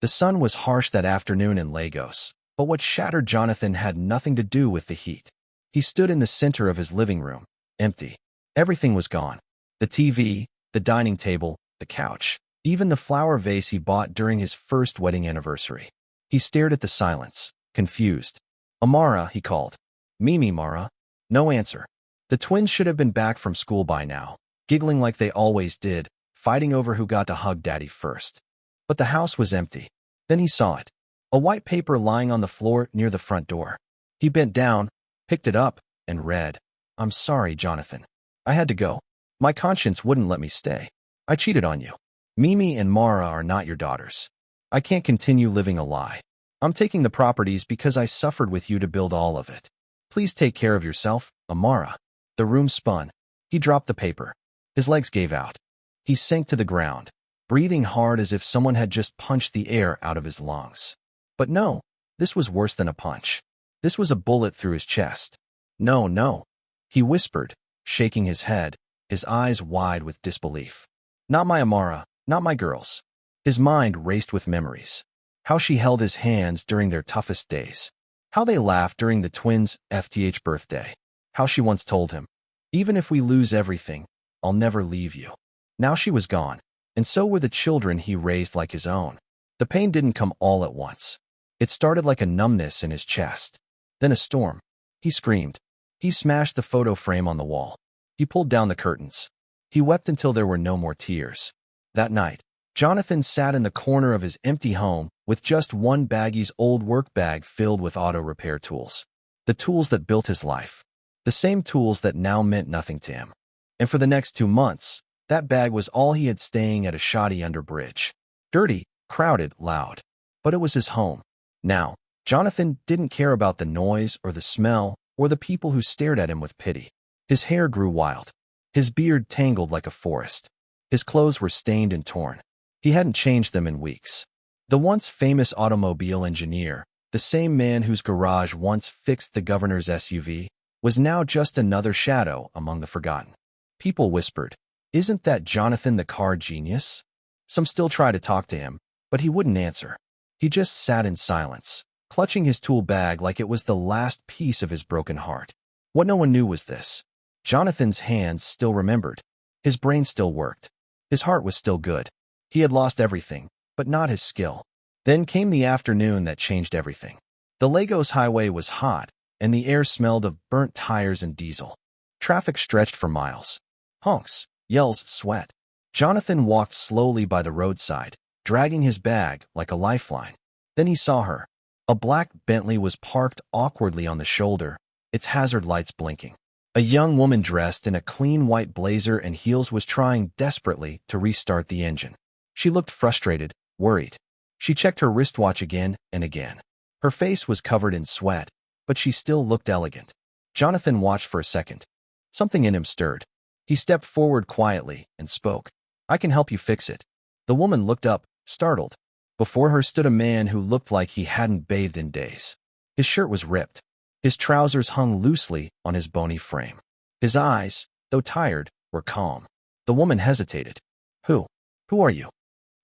The sun was harsh that afternoon in Lagos, but what shattered Johnathan had nothing to do with the heat. He stood in the center of his living room, empty. Everything was gone. The TV, the dining table, the couch, even the flower vase he bought during his first wedding anniversary. He stared at the silence, confused. "Amara," he called. "Mimi, Mara." No answer. The twins should have been back from school by now, giggling like they always did, fighting over who got to hug Daddy first. But the house was empty. Then he saw it. A white paper lying on the floor near the front door. He bent down, picked it up, and read, "I'm sorry, Johnathan. I had to go. My conscience wouldn't let me stay. I cheated on you. Mimi and Mara are not your daughters. I can't continue living a lie. I'm taking the properties because I suffered with you to build all of it. Please take care of yourself, Amara." The room spun. He dropped the paper. His legs gave out. He sank to the ground, breathing hard as if someone had just punched the air out of his lungs. But no, this was worse than a punch. This was a bullet through his chest. "No, no," he whispered, shaking his head, his eyes wide with disbelief. "Not my Amara, not my girls." His mind raced with memories. How she held his hands during their toughest days. How they laughed during the twins' FTH birthday. How she once told him, "Even if we lose everything, I'll never leave you." Now she was gone, and so were the children he raised like his own. The pain didn't come all at once. It started like a numbness in his chest. Then a storm. He screamed. He smashed the photo frame on the wall. He pulled down the curtains. He wept until there were no more tears. That night, Johnathan sat in the corner of his empty home with just one baggy's old work bag filled with auto repair tools. The tools that built his life. The same tools that now meant nothing to him. And for the next 2 months, that bag was all he had staying at a shoddy under bridge. Dirty, crowded, loud. But it was his home. Now, Johnathan didn't care about the noise or the smell or the people who stared at him with pity. His hair grew wild. His beard tangled like a forest. His clothes were stained and torn. He hadn't changed them in weeks. The once famous automobile engineer, the same man whose garage once fixed the governor's SUV, was now just another shadow among the forgotten. People whispered, "Isn't that Johnathan the car genius?" Some still tried to talk to him, but he wouldn't answer. He just sat in silence, clutching his tool bag like it was the last piece of his broken heart. What no one knew was this. Johnathan's hands still remembered. His brain still worked. His heart was still good. He had lost everything, but not his skill. Then came the afternoon that changed everything. The Lagos highway was hot, and the air smelled of burnt tires and diesel. Traffic stretched for miles. Honks, yells, sweat. Johnathan walked slowly by the roadside, dragging his bag like a lifeline. Then he saw her. A black Bentley was parked awkwardly on the shoulder, its hazard lights blinking. A young woman dressed in a clean white blazer and heels was trying desperately to restart the engine. She looked frustrated, worried. She checked her wristwatch again and again. Her face was covered in sweat, but she still looked elegant. Johnathan watched for a second. Something in him stirred. He stepped forward quietly and spoke. "I can help you fix it." The woman looked up, startled. Before her stood a man who looked like he hadn't bathed in days. His shirt was ripped. His trousers hung loosely on his bony frame. His eyes, though tired, were calm. The woman hesitated. Who are you?"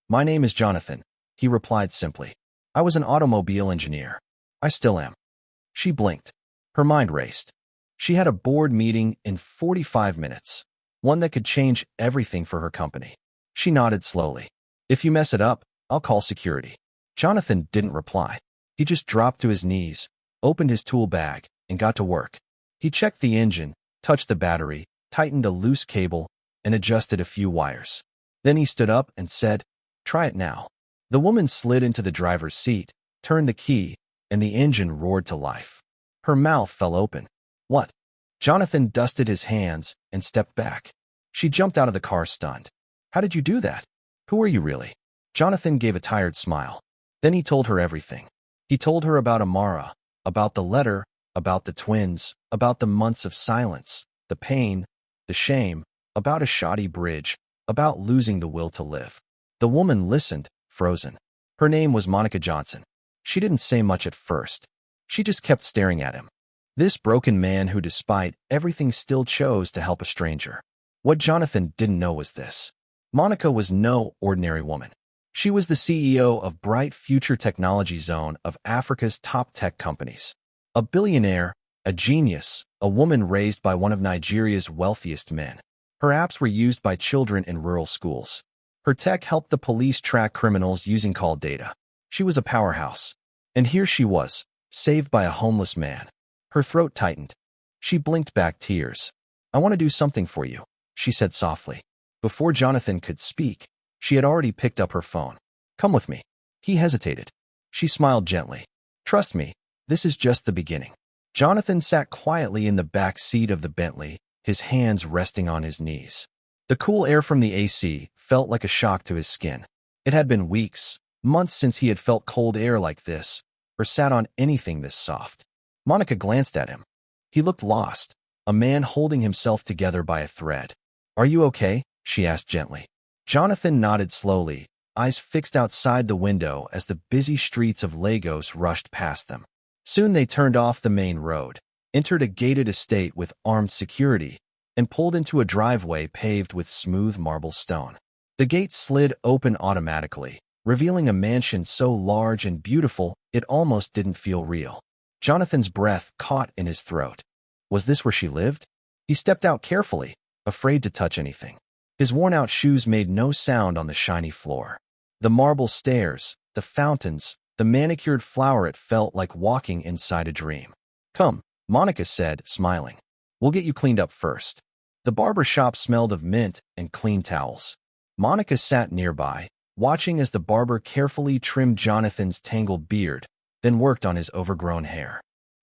"My name is Johnathan," he replied simply. "I was an automobile engineer. I still am." She blinked. Her mind raced. She had a board meeting in 45 minutes, one that could change everything for her company. She nodded slowly. "If you mess it up, I'll call security." Johnathan didn't reply. He just dropped to his knees, opened his tool bag, and got to work. He checked the engine, touched the battery, tightened a loose cable, and adjusted a few wires. Then he stood up and said, "Try it now." The woman slid into the driver's seat, turned the key, and the engine roared to life. Her mouth fell open. "What?" Johnathan dusted his hands and stepped back. She jumped out of the car stunned. "How did you do that? Who are you really?" Johnathan gave a tired smile. Then he told her everything. He told her about Amara, about the letter, about the twins, about the months of silence, the pain, the shame, about a shoddy bridge, about losing the will to live. The woman listened, frozen. Her name was Monica Johnson. She didn't say much at first. She just kept staring at him. This broken man who, despite everything, still chose to help a stranger. What Johnathan didn't know was this. Monica was no ordinary woman. She was the CEO of Bright Future Technology Zone of Africa's top tech companies. A billionaire, a genius, a woman raised by one of Nigeria's wealthiest men. Her apps were used by children in rural schools. Her tech helped the police track criminals using call data. She was a powerhouse. And here she was, saved by a homeless man. Her throat tightened. She blinked back tears. "I want to do something for you," she said softly. Before Johnathan could speak, she had already picked up her phone. "Come with me." He hesitated. She smiled gently. "Trust me, this is just the beginning." Johnathan sat quietly in the back seat of the Bentley, his hands resting on his knees. The cool air from the AC felt like a shock to his skin. It had been weeks, months since he had felt cold air like this, or sat on anything this soft. Monica glanced at him. He looked lost, a man holding himself together by a thread. "Are you okay?" she asked gently. Johnathan nodded slowly, eyes fixed outside the window as the busy streets of Lagos rushed past them. Soon they turned off the main road, entered a gated estate with armed security, and pulled into a driveway paved with smooth marble stone. The gate slid open automatically, revealing a mansion so large and beautiful it almost didn't feel real. Jonathan's breath caught in his throat. Was this where she lived? He stepped out carefully, afraid to touch anything. His worn-out shoes made no sound on the shiny floor. The marble stairs, the fountains, the manicured flower, it felt like walking inside a dream. "Come," Monica said, smiling. "We'll get you cleaned up first." The barber shop smelled of mint and clean towels. Monica sat nearby, watching as the barber carefully trimmed Jonathan's tangled beard, then worked on his overgrown hair.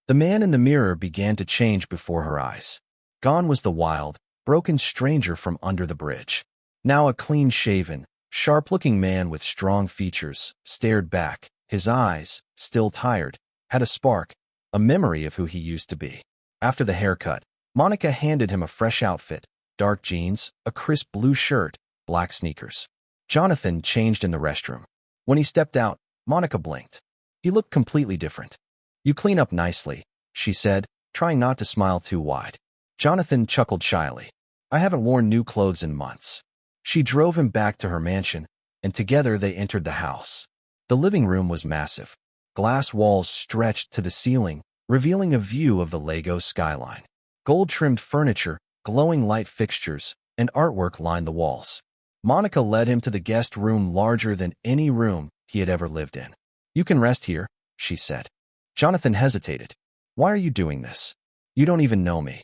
The man in the mirror began to change before her eyes. Gone was the wild, broken stranger from under the bridge. Now a clean-shaven, sharp-looking man with strong features stared back. His eyes, still tired, had a spark, a memory of who he used to be. After the haircut, Monica handed him a fresh outfit, dark jeans, a crisp blue shirt, black sneakers. Johnathan changed in the restroom. When he stepped out, Monica blinked. He looked completely different. "You clean up nicely," she said, trying not to smile too wide. Johnathan chuckled shyly. "I haven't worn new clothes in months." She drove him back to her mansion, and together they entered the house. The living room was massive. Glass walls stretched to the ceiling, revealing a view of the Lagos skyline. Gold-trimmed furniture, glowing light fixtures, and artwork lined the walls. Monica led him to the guest room larger than any room he had ever lived in. "You can rest here," she said. Johnathan hesitated. "Why are you doing this? You don't even know me."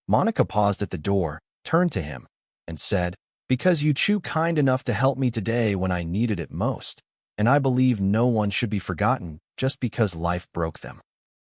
Monica paused at the door, turned to him, and said, "Because you were kind enough to help me today when I needed it most, and I believe no one should be forgotten just because life broke them."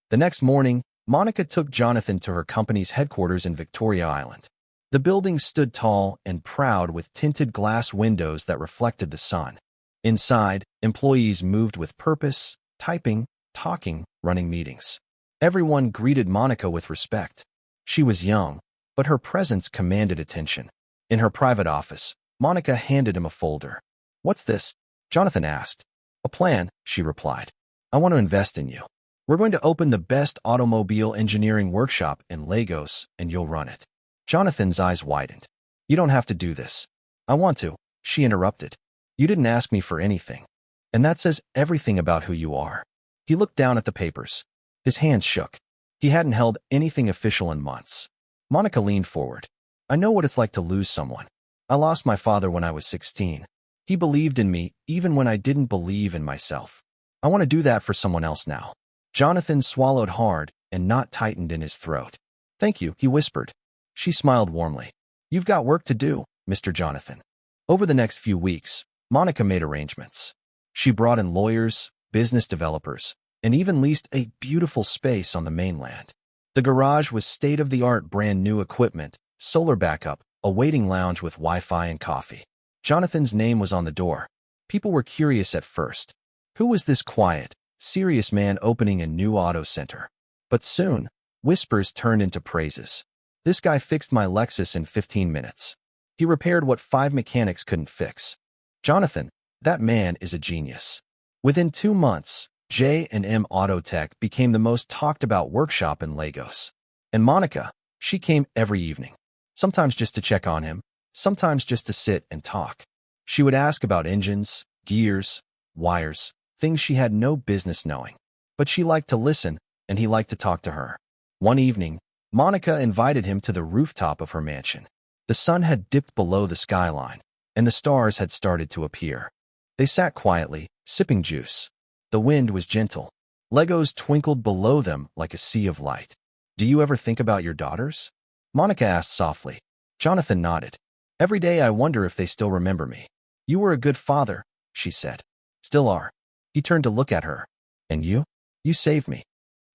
The next morning, Monica took Johnathan to her company's headquarters in Victoria Island. The building stood tall and proud with tinted glass windows that reflected the sun. Inside, employees moved with purpose, typing, talking, running meetings. Everyone greeted Monica with respect. She was young, but her presence commanded attention. In her private office, Monica handed him a folder. "What's this?" Johnathan asked. "A plan," she replied. "I want to invest in you. We're going to open the best automobile engineering workshop in Lagos, and you'll run it." Jonathan's eyes widened. "You don't have to do this." "I want to," she interrupted. "You didn't ask me for anything. And that says everything about who you are." He looked down at the papers. His hands shook. He hadn't held anything official in months. Monica leaned forward. "I know what it's like to lose someone. I lost my father when I was 16. He believed in me even when I didn't believe in myself. I want to do that for someone else now." Johnathan swallowed hard, and knot tightened in his throat. "Thank you," he whispered. She smiled warmly. "You've got work to do, Mr. Johnathan." Over the next few weeks, Monica made arrangements. She brought in lawyers, business developers, and even leased a beautiful space on the mainland. The garage was state-of-the-art brand-new equipment, solar backup, a waiting lounge with Wi-Fi and coffee. Jonathan's name was on the door. People were curious at first. Who was this quiet, serious man opening a new auto center? But soon, whispers turned into praises. "This guy fixed my Lexus in 15 minutes. He repaired what 5 mechanics couldn't fix. Johnathan, that man is a genius." Within 2 months, J&M Auto Tech became the most talked-about workshop in Lagos. And Monica, she came every evening. Sometimes just to check on him, sometimes just to sit and talk. She would ask about engines, gears, wires, things she had no business knowing. But she liked to listen, and he liked to talk to her. One evening, Monica invited him to the rooftop of her mansion. The sun had dipped below the skyline, and the stars had started to appear. They sat quietly, sipping juice. The wind was gentle. Legos twinkled below them like a sea of light. "Do you ever think about your daughters?" Monica asked softly. Johnathan nodded. "Every day I wonder if they still remember me." "You were a good father," she said. "Still are." He turned to look at her. "And you? You saved me."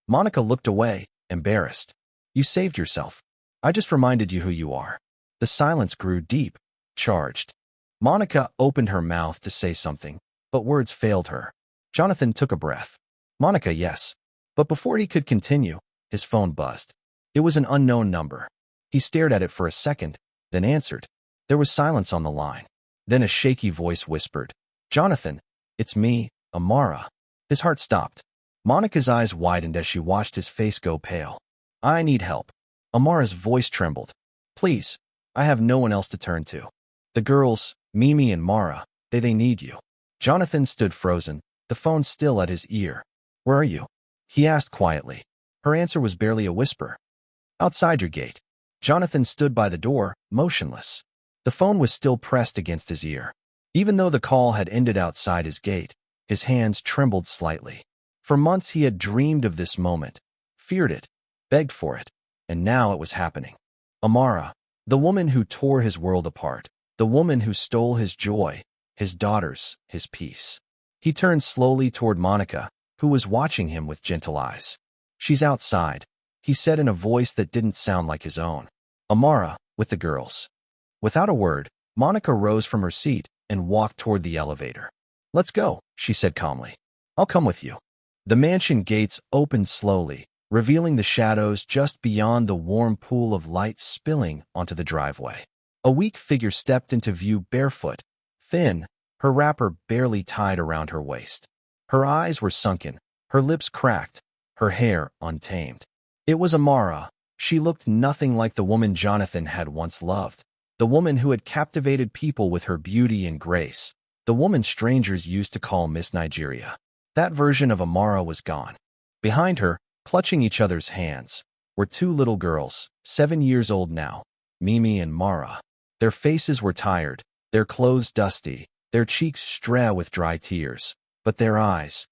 Monica looked away, embarrassed. "You saved yourself. I just reminded you who you are." The silence grew deep, charged. Monica opened her mouth to say something, but words failed her. Johnathan took a breath. "Monica, yes." But before he could continue, his phone buzzed. It was an unknown number. He stared at it for a second, then answered. There was silence on the line. Then a shaky voice whispered, "Johnathan, it's me, Amara." His heart stopped. Monica's eyes widened as she watched his face go pale. "I need help." Amara's voice trembled. "Please, I have no one else to turn to. The girls, Mimi and Mara, they need you." Johnathan stood frozen, the phone still at his ear. "Where are you?" he asked quietly. Her answer was barely a whisper. "Outside your gate." Johnathan stood by the door, motionless. The phone was still pressed against his ear. Even though the call had ended outside his gate, his hands trembled slightly. For months he had dreamed of this moment, feared it, begged for it, and now it was happening. Amara, the woman who tore his world apart, the woman who stole his joy, his daughters, his peace. He turned slowly toward Monica, who was watching him with gentle eyes. "She's outside," he said in a voice that didn't sound like his own. "Amara, with the girls." Without a word, Monica rose from her seat and walked toward the elevator. "Let's go," she said calmly. "I'll come with you." The mansion gates opened slowly, revealing the shadows just beyond the warm pool of light spilling onto the driveway. A weak figure stepped into view barefoot, thin, her wrapper barely tied around her waist. Her eyes were sunken, her lips cracked, her hair untamed. It was Amara. She looked nothing like the woman Johnathan had once loved, the woman who had captivated people with her beauty and grace, the woman strangers used to call Miss Nigeria. That version of Amara was gone. Behind her, clutching each other's hands, were two little girls, 7 years old now, Mimi and Mara. Their faces were tired, their clothes dusty, their cheeks strewn with dry tears, but their eyes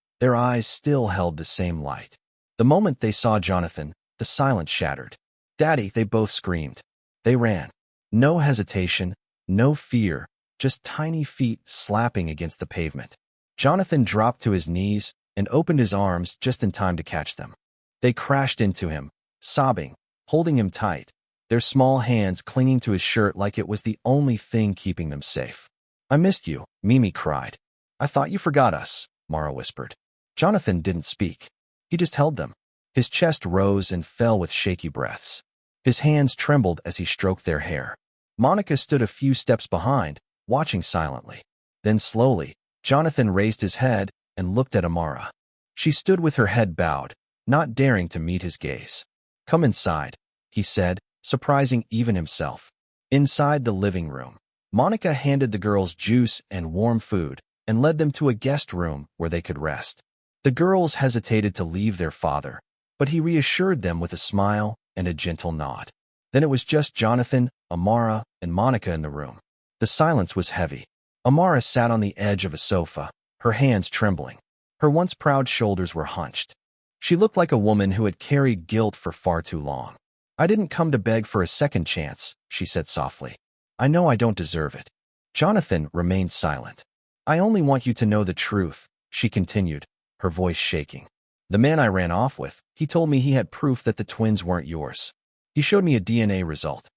still held the same light. The moment they saw Johnathan, the silence shattered. "Daddy," they both screamed. They ran. No hesitation, no fear, just tiny feet slapping against the pavement. Johnathan dropped to his knees and opened his arms just in time to catch them. They crashed into him, sobbing, holding him tight, their small hands clinging to his shirt like it was the only thing keeping them safe. "I missed you," Mimi cried. "I thought you forgot us," Mara whispered. Johnathan didn't speak. He just held them. His chest rose and fell with shaky breaths. His hands trembled as he stroked their hair. Monica stood a few steps behind, watching silently. Then slowly, Johnathan raised his head and looked at Amara. She stood with her head bowed, not daring to meet his gaze. "Come inside," he said, surprising even himself. Inside the living room, Monica handed the girls juice and warm food and led them to a guest room where they could rest. The girls hesitated to leave their father, but he reassured them with a smile and a gentle nod. Then it was just Johnathan, Amara, and Monica in the room. The silence was heavy. Amara sat on the edge of a sofa, her hands trembling. Her once proud shoulders were hunched. She looked like a woman who had carried guilt for far too long. "I didn't come to beg for a second chance," she said softly. "I know I don't deserve it." Johnathan remained silent. "I only want you to know the truth," she continued, her voice shaking. "The man I ran off with, he told me he had proof that the twins weren't yours. He showed me a DNA result."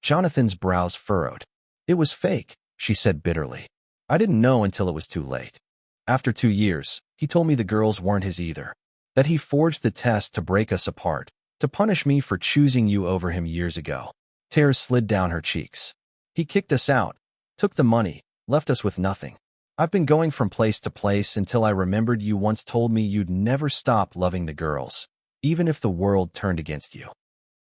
Jonathan's brows furrowed. "It was fake," she said bitterly. "I didn't know until it was too late. After 2 years, he told me the girls weren't his either. That he forged the test to break us apart, to punish me for choosing you over him years ago." Tears slid down her cheeks. "He kicked us out, took the money, left us with nothing. I've been going from place to place until I remembered you once told me you'd never stop loving the girls, even if the world turned against you."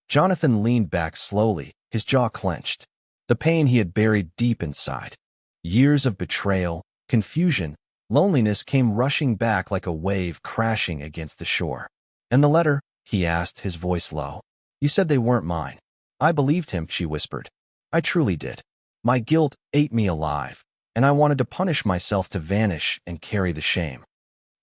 Johnathan leaned back slowly, his jaw clenched. The pain he had buried deep inside. Years of betrayal, Confusion, loneliness came rushing back like a wave crashing against the shore. "And the letter?" he asked, his voice low. "You said they weren't mine." "I believed him," she whispered. "I truly did. My guilt ate me alive, and I wanted to punish myself to vanish and carry the shame."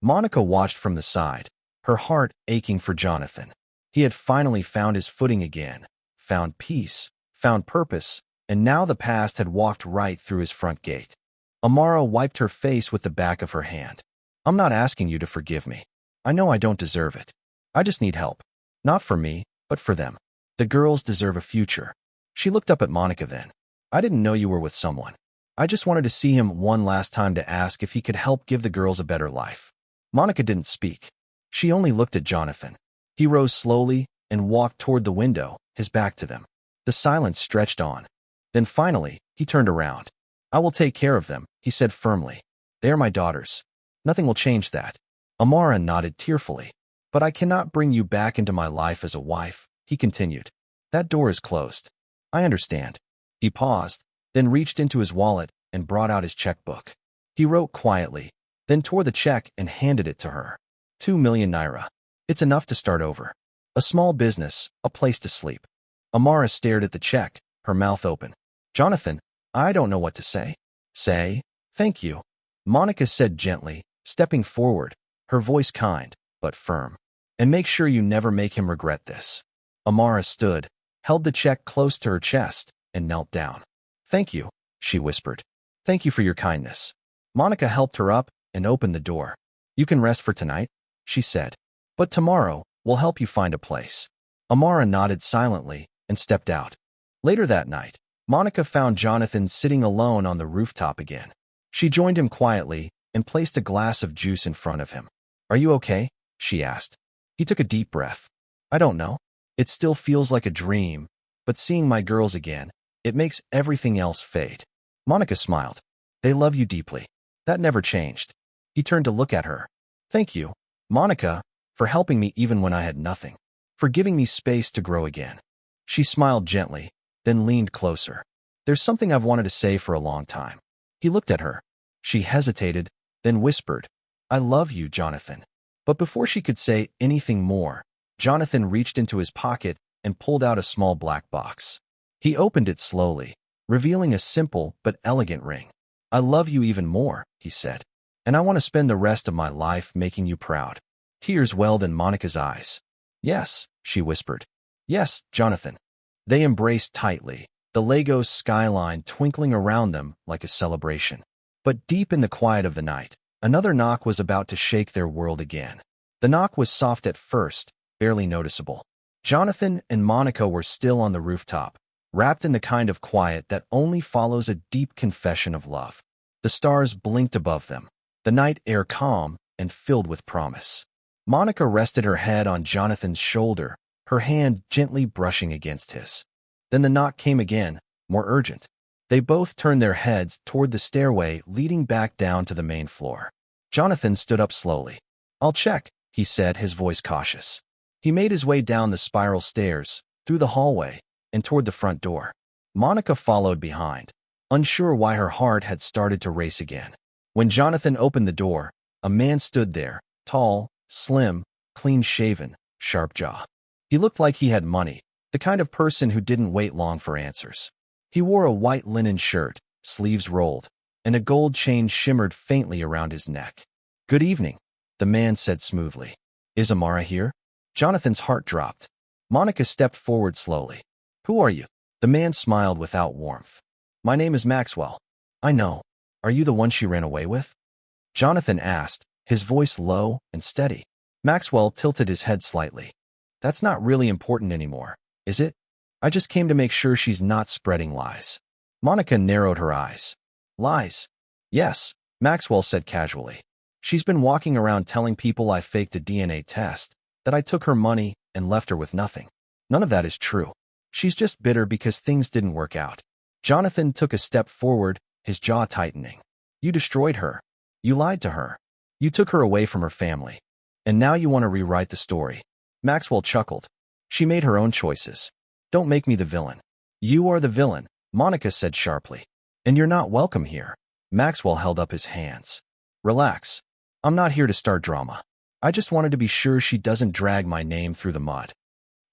Monica watched from the side, her heart aching for Johnathan. He had finally found his footing again, found peace, found purpose, and now the past had walked right through his front gate. Amara wiped her face with the back of her hand. "I'm not asking you to forgive me. I know I don't deserve it. I just need help. Not for me, but for them. The girls deserve a future." She looked up at Monica then. "I didn't know you were with someone. I just wanted to see him one last time to ask if he could help give the girls a better life." Monica didn't speak. She only looked at Johnathan. He rose slowly and walked toward the window, his back to them. The silence stretched on. Then finally, he turned around. "I will take care of them," he said firmly. "They are my daughters. Nothing will change that." Amara nodded tearfully. "But I cannot bring you back into my life as a wife," he continued. "That door is closed." "I understand." He paused, then reached into his wallet and brought out his checkbook. He wrote quietly, then tore the check and handed it to her. 2 million naira. It's enough to start over. A small business, a place to sleep. Amara stared at the check, her mouth open. "Johnathan, I don't know what to say." "Say, thank you," Monica said gently, stepping forward, her voice kind, but firm. "And make sure you never make him regret this." Amara stood, held the check close to her chest, and knelt down. "Thank you," she whispered. "Thank you for your kindness." Monica helped her up and opened the door. "You can rest for tonight," she said. "But tomorrow, we'll help you find a place." Amara nodded silently and stepped out. Later that night, Monica found Johnathan sitting alone on the rooftop again. She joined him quietly and placed a glass of juice in front of him. "Are you okay?" she asked. He took a deep breath. "I don't know. It still feels like a dream, but seeing my girls again, it makes everything else fade." Monica smiled. "They love you deeply. That never changed." He turned to look at her. "Thank you, Monica, for helping me even when I had nothing, for giving me space to grow again." She smiled gently, then leaned closer. "There's something I've wanted to say for a long time." He looked at her. She hesitated, then whispered, "I love you, Johnathan." But before she could say anything more, Johnathan reached into his pocket and pulled out a small black box. He opened it slowly, revealing a simple but elegant ring. "I love you even more," he said, "and I want to spend the rest of my life making you proud." Tears welled in Monica's eyes. "Yes," she whispered. "Yes, Johnathan." They embraced tightly, the Lagos skyline twinkling around them like a celebration. But deep in the quiet of the night, another knock was about to shake their world again. The knock was soft at first, barely noticeable. Johnathan and Monica were still on the rooftop, wrapped in the kind of quiet that only follows a deep confession of love. The stars blinked above them, the night air calm and filled with promise. Monica rested her head on Johnathan's shoulder, her hand gently brushing against his. Then the knock came again, more urgent. They both turned their heads toward the stairway leading back down to the main floor. Johnathan stood up slowly. "I'll check," he said, his voice cautious. He made his way down the spiral stairs, through the hallway, and toward the front door. Monica followed behind, unsure why her heart had started to race again. When Johnathan opened the door, a man stood there, tall, slim, clean-shaven, sharp jaw. He looked like he had money, the kind of person who didn't wait long for answers. He wore a white linen shirt, sleeves rolled, and a gold chain shimmered faintly around his neck. "Good evening," the man said smoothly. "Is Amara here?" Johnathan's heart dropped. Monica stepped forward slowly. "Who are you?" The man smiled without warmth. "My name is Maxwell." "I know. Are you the one she ran away with?" Johnathan asked, his voice low and steady. Maxwell tilted his head slightly. "That's not really important anymore, is it? I just came to make sure she's not spreading lies." Monica narrowed her eyes. "Lies?" "Yes," Maxwell said casually. "She's been walking around telling people I faked a DNA test, that I took her money and left her with nothing. None of that is true. She's just bitter because things didn't work out." Johnathan took a step forward, his jaw tightening. "You destroyed her. You lied to her. You took her away from her family. And now you want to rewrite the story." Maxwell chuckled. "She made her own choices. Don't make me the villain." "You are the villain," Monica said sharply. "And you're not welcome here." Maxwell held up his hands. Relax. I'm not here to start drama. I just wanted to be sure she doesn't drag my name through the mud.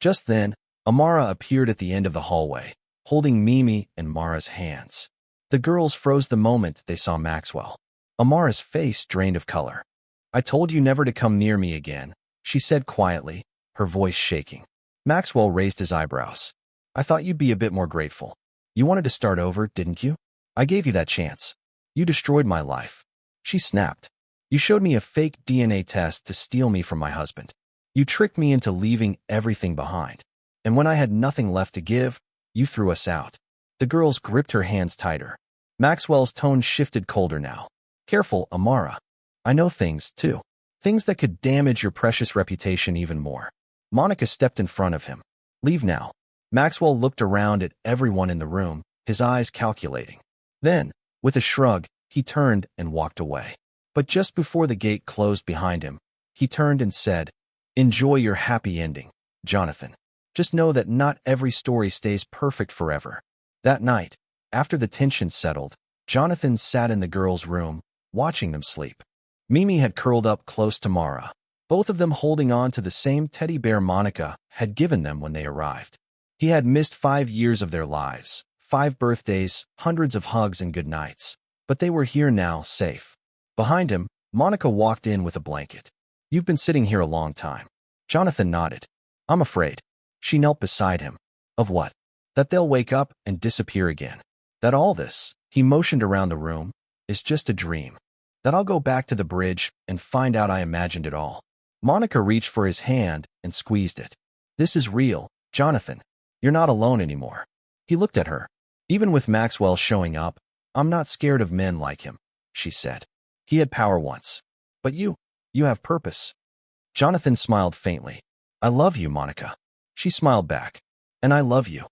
Just then, Amara appeared at the end of the hallway, holding Mimi and Mara's hands. The girls froze the moment they saw Maxwell. Amara's face drained of color. I told you never to come near me again, she said quietly, her voice shaking. Maxwell raised his eyebrows. I thought you'd be a bit more grateful. You wanted to start over, didn't you? I gave you that chance. You destroyed my life. She snapped. You showed me a fake DNA test to steal me from my husband. You tricked me into leaving everything behind. And when I had nothing left to give, you threw us out. The girls gripped her hands tighter. Maxwell's tone shifted colder now. Careful, Amara. I know things, too. Things that could damage your precious reputation even more. Monica stepped in front of him. Leave now. Maxwell looked around at everyone in the room, his eyes calculating. Then, with a shrug, he turned and walked away. But just before the gate closed behind him, he turned and said, Enjoy your happy ending, Johnathan. Just know that not every story stays perfect forever. That night, after the tension settled, Johnathan sat in the girls' room, watching them sleep. Mimi had curled up close to Mara, both of them holding on to the same teddy bear Monica had given them when they arrived. He had missed 5 years of their lives, 5 birthdays, hundreds of hugs and good nights. But they were here now, safe. Behind him, Monica walked in with a blanket. You've been sitting here a long time. Johnathan nodded. I'm afraid. She knelt beside him. Of what? That they'll wake up and disappear again. That all this, he motioned around the room, is just a dream. That I'll go back to the bridge and find out I imagined it all. Monica reached for his hand and squeezed it. This is real, Johnathan. You're not alone anymore. He looked at her. Even with Maxwell showing up, I'm not scared of men like him, she said. He had power once. But you have purpose. Johnathan smiled faintly. I love you, Monica. She smiled back. And I love you.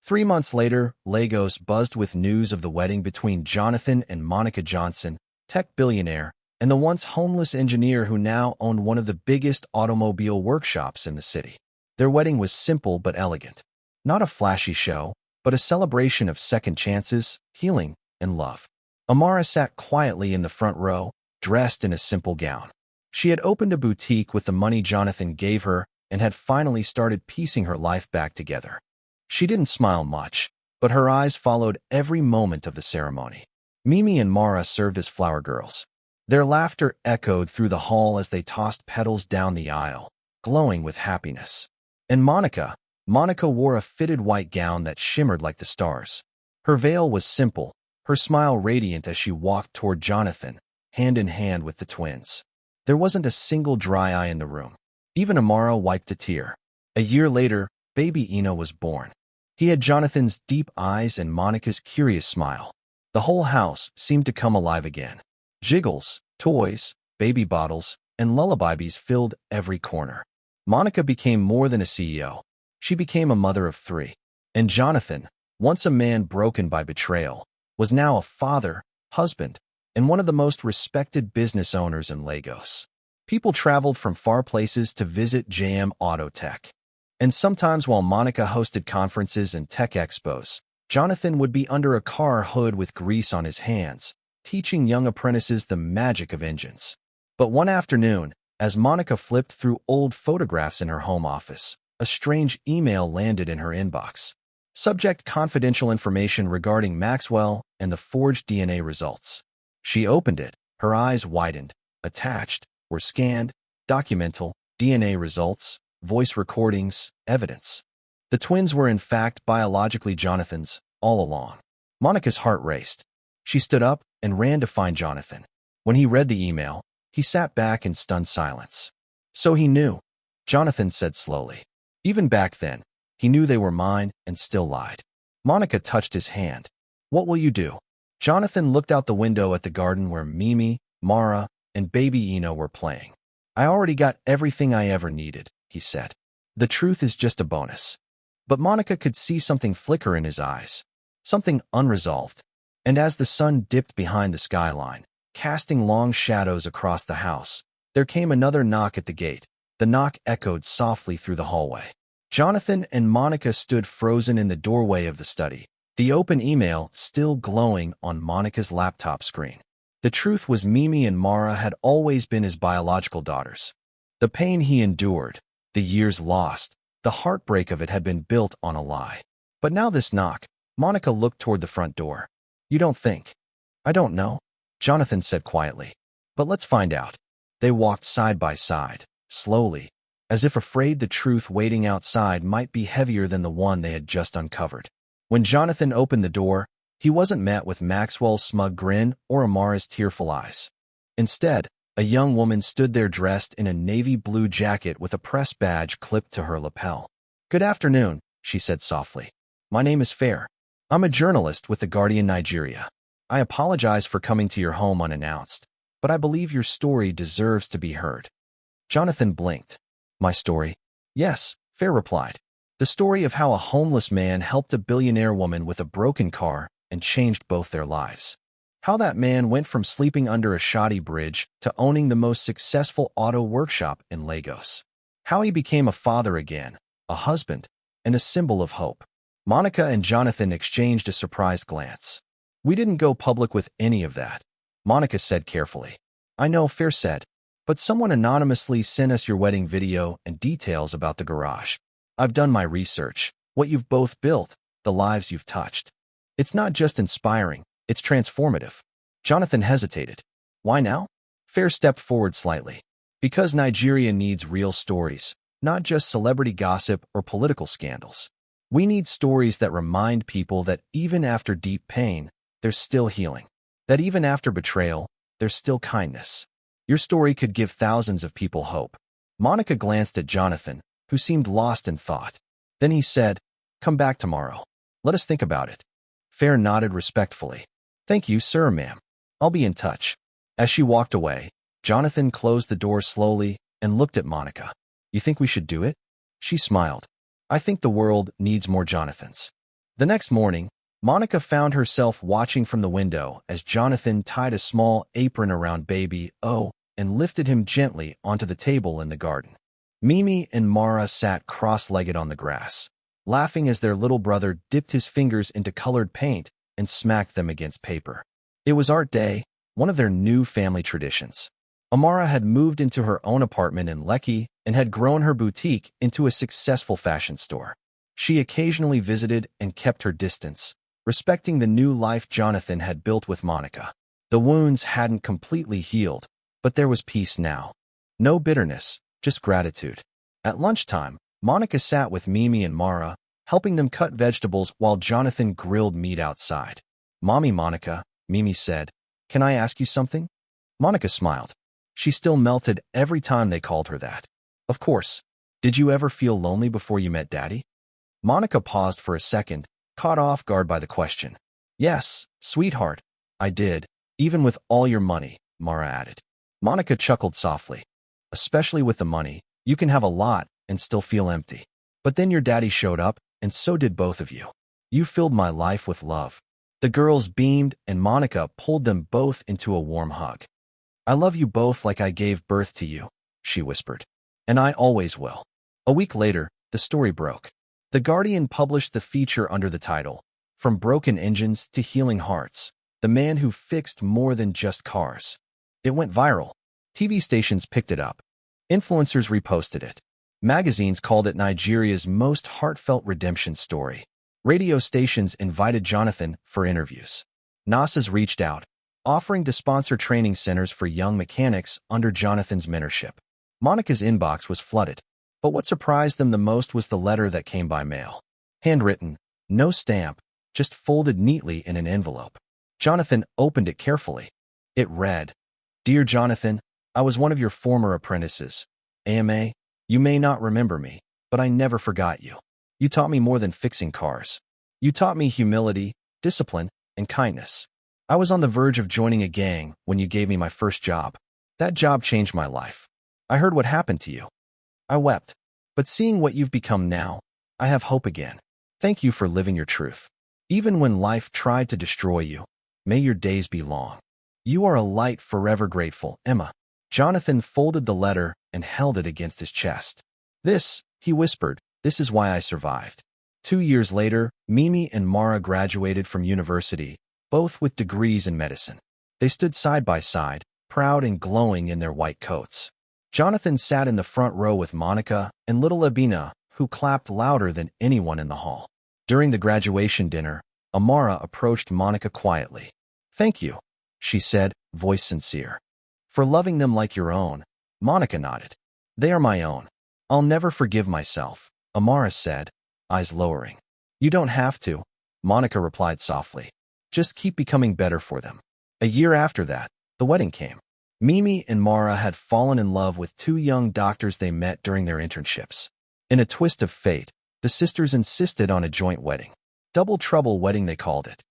3 months later, Lagos buzzed with news of the wedding between Johnathan and Monica Johnson, tech billionaire, and the once homeless engineer who now owned one of the biggest automobile workshops in the city. Their wedding was simple but elegant. Not a flashy show, but a celebration of second chances, healing, and love. Amara sat quietly in the front row, dressed in a simple gown. She had opened a boutique with the money Johnathan gave her and had finally started piecing her life back together. She didn't smile much, but her eyes followed every moment of the ceremony. Mimi and Mara served as flower girls. Their laughter echoed through the hall as they tossed petals down the aisle, glowing with happiness. And Monica wore a fitted white gown that shimmered like the stars. Her veil was simple, her smile radiant as she walked toward Johnathan, hand in hand with the twins. There wasn't a single dry eye in the room. Even Amara wiped a tear. A year later, baby Eno was born. He had Jonathan's deep eyes and Monica's curious smile. The whole house seemed to come alive again. Jiggles, toys, baby bottles, and lullabies filled every corner. Monica became more than a CEO. She became a mother of 3. And Johnathan, once a man broken by betrayal, was now a father, husband, and one of the most respected business owners in Lagos. People traveled from far places to visit JM Auto Tech. And sometimes while Monica hosted conferences and tech expos, Johnathan would be under a car hood with grease on his hands, teaching young apprentices the magic of engines. But one afternoon, as Monica flipped through old photographs in her home office, a strange email landed in her inbox. Subject: confidential information regarding Maxwell and the forged DNA results. She opened it, her eyes widened. Attached were scanned, documental, DNA results, voice recordings, evidence. The twins were in fact biologically Johnathan's, all along. Monica's heart raced. She stood up and ran to find Johnathan. When he read the email, he sat back in stunned silence. So he knew, Johnathan said slowly. Even back then, he knew they were mine and still lied. Monica touched his hand. What will you do? Johnathan looked out the window at the garden where Mimi, Mara, and baby Eno were playing. I already got everything I ever needed, he said. The truth is just a bonus. But Monica could see something flicker in his eyes, something unresolved. And as the sun dipped behind the skyline, casting long shadows across the house, there came another knock at the gate. The knock echoed softly through the hallway. Johnathan and Monica stood frozen in the doorway of the study, The open email still glowing on Monica's laptop screen. The truth was Mimi and Mara had always been his biological daughters. The pain he endured, the years lost, the heartbreak of it had been built on a lie. But now this knock. Monica looked toward the front door. "You don't think?" "I don't know," Johnathan said quietly. "But let's find out." They walked side by side, slowly, as if afraid the truth waiting outside might be heavier than the one they had just uncovered. When Johnathan opened the door, he wasn't met with Maxwell's smug grin or Amara's tearful eyes. Instead, a young woman stood there dressed in a navy blue jacket with a press badge clipped to her lapel. "Good afternoon," she said softly. "My name is Fair. I'm a journalist with The Guardian Nigeria. I apologize for coming to your home unannounced, but I believe your story deserves to be heard." Johnathan blinked. "My story?" "Yes," Fair replied. "The story of how a homeless man helped a billionaire woman with a broken car and changed both their lives. How that man went from sleeping under a shoddy bridge to owning the most successful auto workshop in Lagos. How he became a father again, a husband, and a symbol of hope." Monica and Johnathan exchanged a surprised glance. "We didn't go public with any of that," Monica said carefully. "I know," Fair said, "but someone anonymously sent us your wedding video and details about the garage. I've done my research, what you've both built, the lives you've touched. It's not just inspiring, it's transformative." Johnathan hesitated. "Why now?" Fair stepped forward slightly. "Because Nigeria needs real stories, not just celebrity gossip or political scandals. We need stories that remind people that even after deep pain, there's still healing. That even after betrayal, there's still kindness. Your story could give thousands of people hope." Monica glanced at Johnathan, who seemed lost in thought. Then he said, "Come back tomorrow. Let us think about it." Fair nodded respectfully. "Thank you, sir, ma'am. I'll be in touch." As she walked away, Johnathan closed the door slowly and looked at Monica. "You think we should do it?" She smiled. "I think the world needs more Jonathans." The next morning, Monica found herself watching from the window as Johnathan tied a small apron around baby O and lifted him gently onto the table in the garden. Mimi and Mara sat cross-legged on the grass, laughing as their little brother dipped his fingers into colored paint and smacked them against paper. It was art day, one of their new family traditions. Amara had moved into her own apartment in Lekki and had grown her boutique into a successful fashion store. She occasionally visited and kept her distance, respecting the new life Johnathan had built with Monica. The wounds hadn't completely healed, but there was peace now. No bitterness, just gratitude. At lunchtime, Monica sat with Mimi and Mara, helping them cut vegetables while Johnathan grilled meat outside. "Mommy Monica," Mimi said, "can I ask you something?" Monica smiled. She still melted every time they called her that. "Of course. Did you ever feel lonely before you met Daddy?" Monica paused for a second, caught off guard by the question. "Yes, sweetheart, I did, even with all your money," Mara added. Monica chuckled softly. "Especially with the money, you can have a lot and still feel empty. But then your daddy showed up, and so did both of you. You filled my life with love." The girls beamed, and Monica pulled them both into a warm hug. "I love you both like I gave birth to you," she whispered. "And I always will." A week later, the story broke. The Guardian published the feature under the title, "From Broken Engines to Healing Hearts, the Man Who Fixed More Than Just Cars." It went viral. TV stations picked it up. Influencers reposted it. Magazines called it Nigeria's most heartfelt redemption story. Radio stations invited Johnathan for interviews. NASA's reached out, offering to sponsor training centers for young mechanics under Johnathan's mentorship. Monica's inbox was flooded, but what surprised them the most was the letter that came by mail. Handwritten, no stamp, just folded neatly in an envelope. Johnathan opened it carefully. It read, "Dear Johnathan, I was one of your former apprentices. AMA, you may not remember me, but I never forgot you. You taught me more than fixing cars. You taught me humility, discipline, and kindness. I was on the verge of joining a gang when you gave me my first job. That job changed my life. I heard what happened to you. I wept. But seeing what you've become now, I have hope again. Thank you for living your truth. Even when life tried to destroy you, may your days be long. You are a light forever grateful, Emma." Johnathan folded the letter and held it against his chest. "This," he whispered, "this is why I survived. 2 years later, Mimi and Mara graduated from university, both with degrees in medicine. They stood side by side, proud and glowing in their white coats. Johnathan sat in the front row with Monica and little Abina, who clapped louder than anyone in the hall. During the graduation dinner, Amara approached Monica quietly. "Thank you," she said, voice sincere. "For loving them like your own." Monica nodded. "They are my own. I'll never forgive myself," Amara said, eyes lowering. "You don't have to," Monica replied softly. "Just keep becoming better for them." A year after that, the wedding came. Mimi and Mara had fallen in love with two young doctors they met during their internships. In a twist of fate, the sisters insisted on a joint wedding. Double trouble wedding, they called it.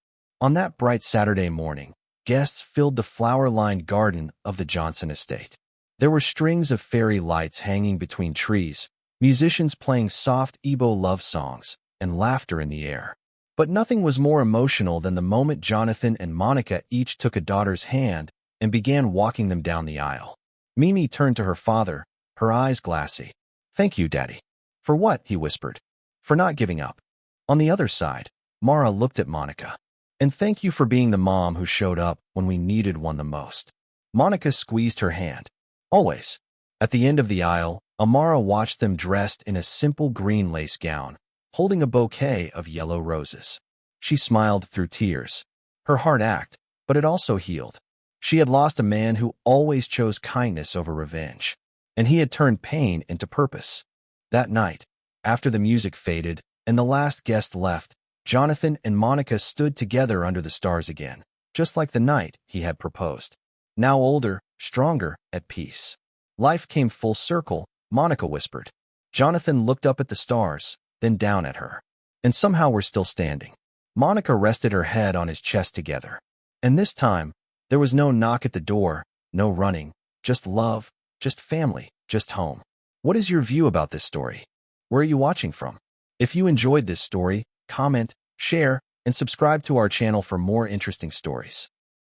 On that bright Saturday morning, guests filled the flower-lined garden of the Johnson estate. There were strings of fairy lights hanging between trees, musicians playing soft Igbo love songs, and laughter in the air. But nothing was more emotional than the moment Johnathan and Monica each took a daughter's hand and began walking them down the aisle. Mimi turned to her father, her eyes glassy. "Thank you, Daddy." "For what?" he whispered. "For not giving up." On the other side, Mara looked at Monica. "And thank you for being the mom who showed up when we needed one the most." Monica squeezed her hand. "Always." At the end of the aisle, Amara watched them dressed in a simple green lace gown, holding a bouquet of yellow roses. She smiled through tears. Her heart ached, but it also healed. She had lost a man who always chose kindness over revenge, and he had turned pain into purpose. That night, after the music faded and the last guest left, Johnathan and Monica stood together under the stars again, just like the night he had proposed. Now older, stronger, at peace. "Life came full circle," Monica whispered. Johnathan looked up at the stars, then down at her. "And somehow we're still standing." Monica rested her head on his chest together. And this time, there was no knock at the door, no running, just love, just family, just home. What is your view about this story? Where are you watching from? If you enjoyed this story, comment, share, and subscribe to our channel for more interesting stories.